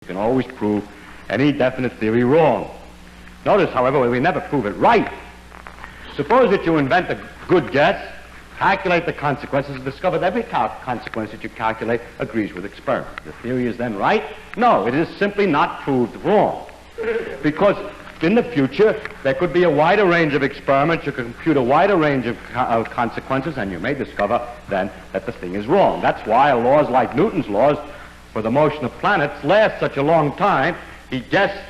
You can always prove any definite theory wrong. Notice, however, we never prove it right. Suppose that you invent a good guess, calculate the consequences, and discover that every consequence that you calculate agrees with experiment. The theory is then right? No, it is simply not proved wrong. Because in the future, there could be a wider range of experiments, you could compute a wider range of consequences, and you may discover then that the thing is wrong. That's why laws like Newton's laws for the motion of planets last such a long time. He guessed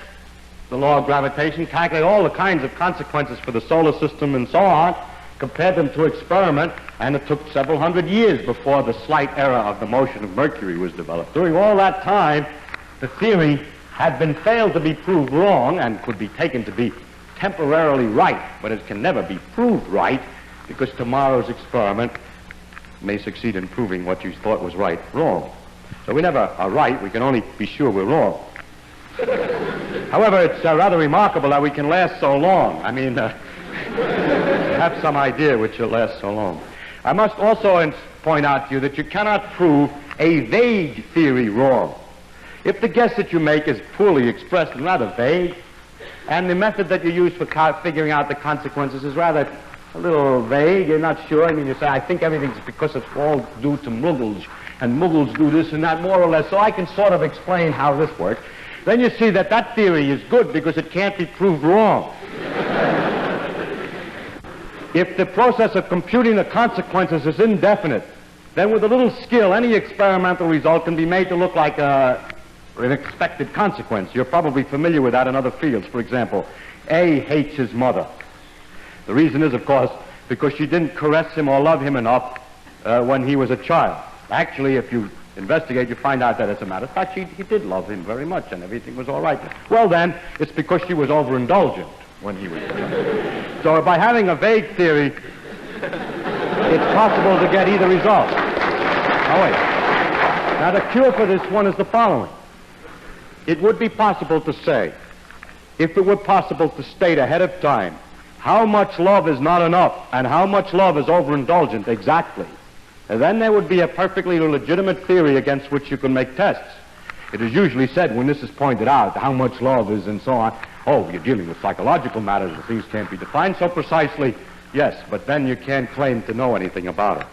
the law of gravitation, calculated all the kinds of consequences for the solar system and so on, compared them to experiment, and it took several hundred years before the slight error of the motion of Mercury was developed. During all that time, the theory had been failed to be proved wrong and could be taken to be temporarily right, but it can never be proved right because tomorrow's experiment may succeed in proving what you thought was right wrong. So we never are right, we can only be sure we're wrong. However, it's rather remarkable that we can last so long. I mean, have some idea which will last so long. I must also point out to you that you cannot prove a vague theory wrong. If the guess that you make is poorly expressed and rather vague, and the method that you use for figuring out the consequences is rather a little vague, you're not sure, I mean, you say, I think everything's because it's all due to Muggles, and Muggles do this and that more or less, so I can sort of explain how this works. Then you see that that theory is good because it can't be proved wrong. If the process of computing the consequences is indefinite, then with a little skill, any experimental result can be made to look like an expected consequence. You're probably familiar with that in other fields. For example, A hates his mother. The reason is, of course, because she didn't caress him or love him enough when he was a child. Actually, if you investigate, you find out that, as a matter of fact, he did love him very much and everything was all right. Well, then, it's because she was overindulgent when he was a child. So by having a vague theory, it's possible to get either result. Now, wait. Now, the cure for this one is the following. It would be possible to say, if it were possible to state ahead of time how much love is not enough and how much love is overindulgent exactly, and then there would be a perfectly legitimate theory against which you can make tests. It is usually said when this is pointed out, how much love is and so on, oh, you're dealing with psychological matters, the things can't be defined so precisely. Yes, but then you can't claim to know anything about it.